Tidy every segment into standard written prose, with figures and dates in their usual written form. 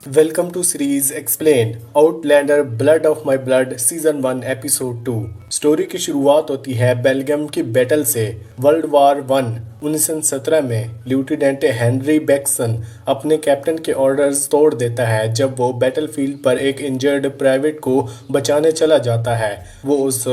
Welcome to series Explained Outlander Blood of My Blood season 1 episode 2। Story की शुरुआत होती है बेल्जियम की बैटल से। वर्ल्ड वार 1917 में लेफ्टिनेंट हेनरी बैक्सन अपने कैप्टन के ऑर्डर्स तोड़ देता है जब वो बैटलफील्ड पर एक इंजर्ड प्राइवेट को बचाने चला जाता है। वो उस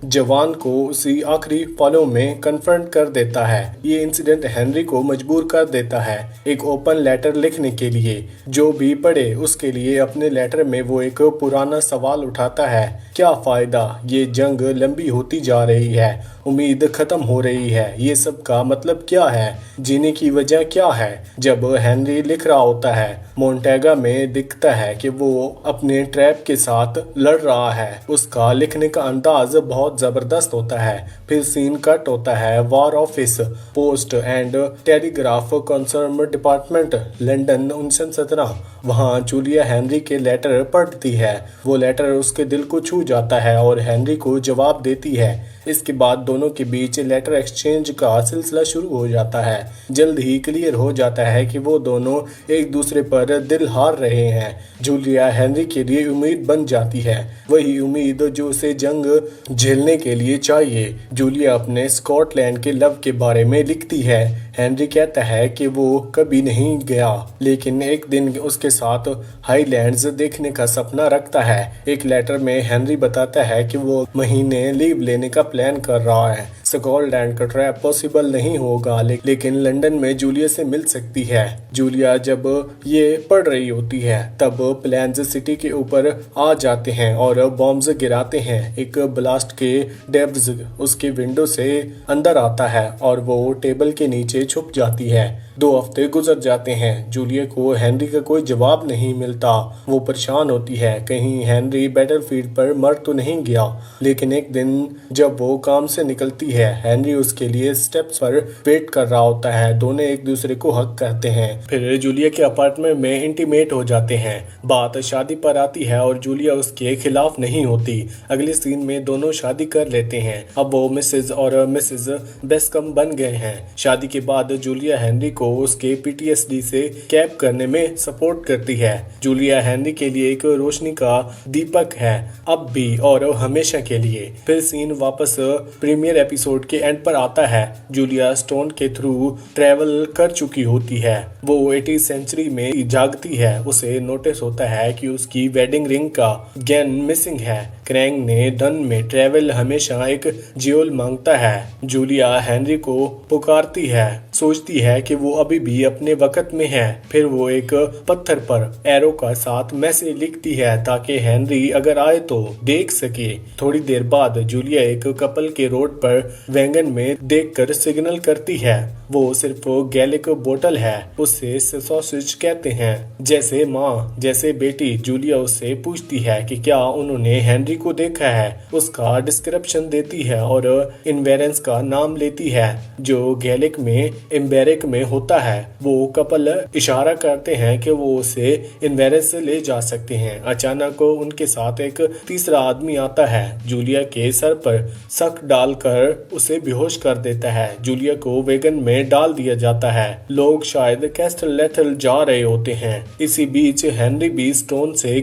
जवान को उसी आखिरी पलों में कन्फ्रंट कर देता है। ये इंसिडेंट हेनरी को मजबूर कर देता है एक ओपन लेटर लिखने के लिए। जो भी पढ़े उसके लिए अपने लेटर में वो एक पुराना सवाल उठाता है, क्या फायदा, ये जंग लंबी होती जा रही है, उम्मीद खत्म हो रही है, ये सब का मतलब क्या है, जीने की वजह क्या है। जब हेनरी लिख रहा होता है मोन्टेगा में दिखता है कि वो अपने ट्रैप के साथ लड़ रहा है। उसका लिखने का अंदाज बहुत जबरदस्त होता है। फिर सीन कट होता है war office, post and telegraph concern department, London 1917। वहाँ जूलिया हेनरी के लेटर पढ़ती है। वो लेटर उसके दिल को छू जाता है और हेनरी को जवाब देती है। इसके बाद दोनों के बीच लेटर एक्सचेंज का सिलसिला शुरू हो जाता है। जल्द ही क्लियर हो जाता है कि वो दोनों एक दूसरे पर दिल हार रहे हैं। जूलिया हेनरी के लिए उम्मीद बन जाती है, वही उम्मीद जो उसे जंग झेलने के लिए चाहिए। जूलिया अपने स्कॉटलैंड के लव के बारे में लिखती है। हेनरी कहता है कि वो कभी नहीं गया, लेकिन एक दिन उसके साथ हाईलैंड्स देखने का सपना रखता है। एक लेटर में हेनरी बताता है कि वो महीने लीव लेने का प्लान कर रहा है। स्कॉटलैंड का ट्रैप पॉसिबल नहीं होगा, लेकिन लंदन में जूलिया से मिल सकती है। जूलिया जब ये पढ़ रही होती है तब प्लेन्स सिटी के ऊपर आ जाते हैं और बॉम्ब्स गिराते हैं। एक ब्लास्ट के डेब्स उसके विंडो से अंदर आता है और वो टेबल के नीचे छुप जाती है। 2 हफ्ते गुजर जाते हैं। जूलिया को हेनरी का कोई जवाब नहीं मिलता। वो परेशान होती है, कहीं हेनरी बैटलफील्ड पर मर तो नहीं गया। लेकिन एक दिन जब वो काम से निकलती है, हेनरी उसके लिए स्टेप्स पर वेट कर रहा होता है। दोनों एक दूसरे को हक करते हैं, फिर जूलिया के अपार्टमेंट में इंटीमेट हो जाते हैं। बात शादी पर आती है और जूलिया उसके खिलाफ नहीं होती। अगले सीन में दोनों शादी कर लेते हैं। अब वो मिसेज और मिसेज बेस्कम बन गए हैं। शादी के बाद जूलिया हेनरी को उसके पीटीएसडी से कैप करने में सपोर्ट करती है। जूलिया हेनरी के लिए एक रोशनी का दीपक है, अब भी और हमेशा के लिए। फिर सीन वापस प्रीमियर एपिसोड के एंड पर आता है। जूलिया स्टोन के थ्रू ट्रेवल कर चुकी होती है। वो 80th सेंचुरी में जागती है। उसे नोटिस होता है कि उसकी वेडिंग रिंग का गेन मिसिंग है। क्रैंग ने धन में ट्रेवल हमेशा एक ज्यूल मांगता है। जूलिया हेनरी को पुकारती है, सोचती है कि वो अभी भी अपने वक्त में है। फिर वो एक पत्थर पर एरो का साथ मैसेज लिखती है ताकि हेनरी अगर आए तो देख सके। थोड़ी देर बाद जूलिया एक कपल के रोड पर वैगन में देखकर सिग्नल करती है। वो सिर्फ गैलिक बोतल है, उससे सॉसेज कहते हैं, जैसे माँ जैसे बेटी। जूलिया उससे पूछती है कि क्या उन्होंने हेनरी को देखा है। उसका डिस्क्रिप्शन देती है और इन्वेरेंस का नाम लेती है जो गैलिक में एम्बेरिक में होता है। वो कपल इशारा करते हैं कि वो उसे इन्वेरेंस से ले जा सकते हैं। अचानक उनके साथ एक तीसरा आदमी आता है। जूलिया के सर पर शक डालकर उसे बेहोश कर देता है। जूलिया को वैगन में डाल दिया जाता है। लोग शायद कैस्टल लेथल जा रहे होते हैं। इसी बीच हेनरी भी स्टोन से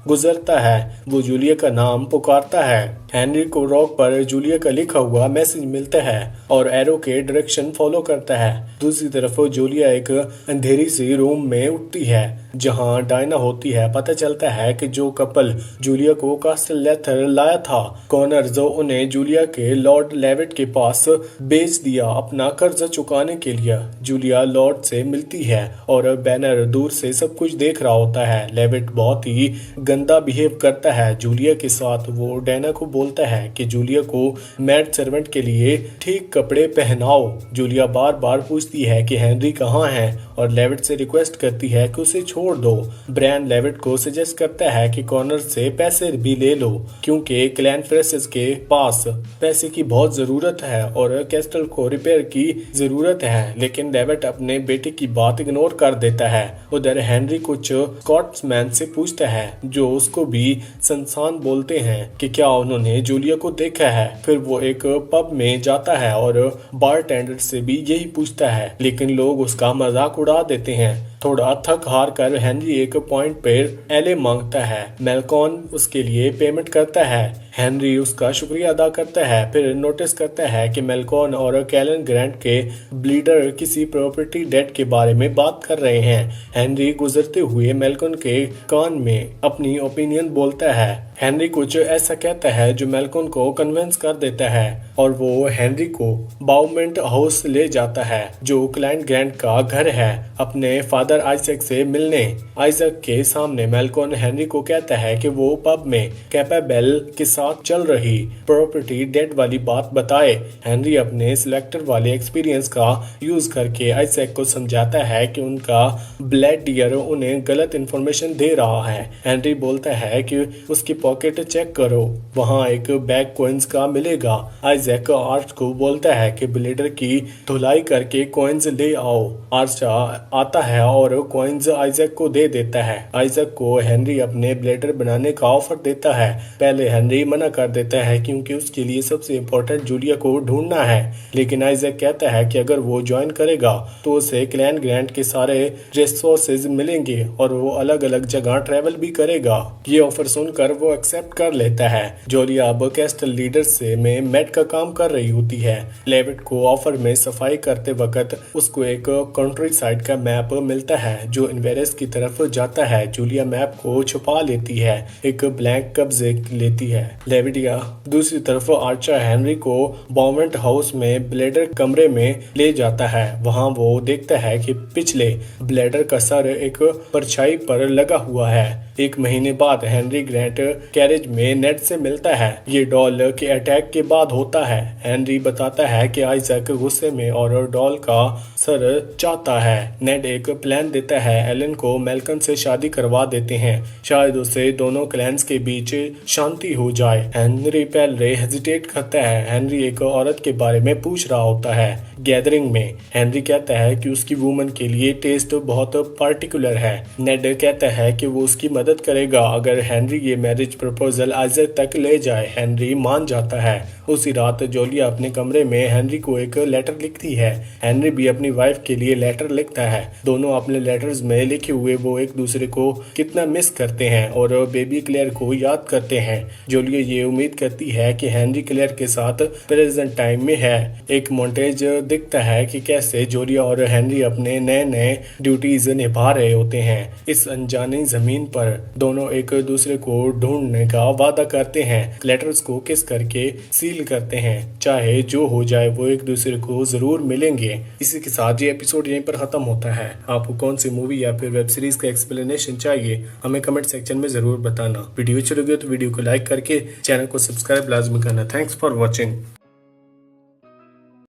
गुजरता है। वो जूलिया का नाम पुकारता है। हेनरी को रॉक पर जूलिया का लिखा हुआ मैसेज मिलता है और एरो के डायरेक्शन फॉलो करता है। दूसरी तरफ जूलिया एक अंधेरी सी रूम में उठती है जहां डायना होती है। पता चलता है कि जो कपल जूलिया को कास्टल लेथर लाया था, कॉनर जो उन्हें जूलिया के लॉर्ड लेविट के पास बेच दिया अपना कर्ज चुकाने के लिए। जूलिया लॉर्ड से मिलती है और बैनर दूर से सब कुछ देख रहा होता है। लेविट बहुत ही गंदा बिहेव करता है जूलिया के साथ। वो डायना को बोलता है कि जूलिया को मैड सर्वेंट के लिए ठीक कपड़े पहनाओ। जूलिया बार बार पूछती है कि हेनरी कहाँ है और लेविट से रिक्वेस्ट करती है कि उसे छोड़ दो। ब्रैन लेविट को सजेस्ट करता है कि कॉर्नर से पैसे भी ले लो क्योंकि क्लैन फ्रेसेस के पास पैसे की बहुत जरूरत है और कैस्टल को रिपेयर की जरूरत है। लेकिन लेविट अपने बेटे की बात इग्नोर कर देता है। उधर हेनरी कुछ स्कॉट्समैन से पूछता है जो उसको भी संसान बोलते हैं कि क्या उन्होंने जूलिया को देखा है। फिर वो एक पब में जाता है और बारटेंडर से भी यही पूछता है, लेकिन लोग उसका मजाक उड़ा देते हैं। थोड़ा थक हार कर हेनरी एक पॉइंट पर एले मांगता है। मेलकॉन उसके लिए पेमेंट करता है। हेनरी उसका शुक्रिया अदा करता है, फिर नोटिस करता है कि मेलकॉन और कैलन ग्रैंट के ब्लीडर किसी प्रॉपर्टी डेट के बारे में बात कर रहे हैं। हेनरी गुजरते हुए मेलकॉन के कान में अपनी ओपिनियन बोलता है। हेनरी कुछ ऐसा कहता है जो मेलकॉन को कन्विंस कर देता है और वो हेनरी को बाउमेंट हाउस ले जाता है जो क्लाइंट ग्रैंट का घर है, अपने फादर आइजैक से मिलने। आइजैक के सामने मेलकॉन हेनरी को कहता है कि वो पब में कैपेबेल के साथ चल रही प्रॉपर्टी डेट वाली बात बताए। हेनरी अपने सिलेक्टर वाले एक्सपीरियंस का यूज करके आइजैक को समझाता है कि उनका ब्लैड डियर उन्हें गलत इन्फॉर्मेशन दे रहा है। हेनरी बोलता है कि उसकी पॉकेट चेक करो, वहां एक बैग कॉइन्स का मिलेगा। आइजैक आर्च को बोलता है कि ब्लेडर की धुलाई करके कॉइन्स ले आओ। आर्च आता है और कॉइन्स आइजैक को दे देता है। आइजैक को हेनरी अपने ब्लेडर बनाने का ऑफर देता है। पहले हेनरी मना कर देता है क्योंकि उसके लिए सबसे इम्पोर्टेंट जूलिया को ढूंढना है, लेकिन आइजैक कहता है कि अगर वो ज्वाइन करेगा तो उसे क्लैन ग्रैंट के सारे रिसोर्सेज मिलेंगे और वो अलग अलग जगह ट्रेवल भी करेगा। ये ऑफर सुनकर वो एक्सेप्ट कर लेता है। जूलिया अब कैस्टल लीडर से में मेट का काम कर रही होती है। लेविट को ऑफर में सफाई करते वक्त उसको एक कंट्री साइड का मैप मिलता है जो इन्वेरस की तरफ जाता है। जूलिया मैप को छुपा लेती है, एक ब्लैंक कब्जे लेती है। लेविटिया दूसरी तरफ आर्चर हेनरी को बाउमेंट हाउस में ब्लेडर कमरे में ले जाता है। वहां वो देखता है कि पिछले ब्लेडर का सर एक परछाई पर लगा हुआ है। एक महीने बाद हेनरी ग्रैंट कैरेज में नेड से मिलता है। ये डॉल के अटैक के बाद होता है। हेनरी बताता है कि आइजैक गुस्से में और डॉल का सर चाहता है। नेड एक प्लान देता है। एलन को मेलकन से शादी करवा देते हैं, शायद उससे दोनों क्लैंस के बीच शांति हो जाए। हेनरी पहले हेजिटेट करता है। हेनरी एक औरत के बारे में पूछ रहा होता है। गैदरिंग में हेनरी कहता है कि उसकी वुमन के लिए टेस्ट बहुत पार्टिकुलर है। नेड कहता है कि वो उसकी मदद करेगा अगर हेनरी ये मैरिज प्रपोजल आइजैक तक ले जाए। हेनरी मान जाता है। उसी रात जूलिया अपने कमरे में हेनरी को एक लेटर लिखती है। हेनरी भी अपनी वाइफ के लिए लेटर लिखता है। दोनों अपने लेटर्स में लिखे हुए वो एक दूसरे को कितना मिस करते हैं और बेबी क्लेयर को याद करते हैं। जूलिया ये उम्मीद करती है कि हेनरी क्लेयर के साथ प्रेजेंट टाइम में है। एक मोन्टेज दिखता है कि कैसे जूलिया और हेनरी अपने नए नए ड्यूटीज निभा रहे होते हैं। इस अनजानी जमीन पर दोनों एक दूसरे को ढूंढने का वादा करते हैं। लेटर्स को किस करके सील करते हैं। चाहे जो हो जाए वो एक दूसरे को जरूर मिलेंगे। इसी के साथ ये एपिसोड यहीं पर खत्म होता है। आपको कौन सी मूवी या फिर वेब सीरीज का एक्सप्लेनेशन चाहिए हमें कमेंट सेक्शन में जरूर बताना। वीडियो अच्छी लगी तो वीडियो को लाइक करके चैनल को सब्सक्राइब लाजमी करना। Thanks for watching.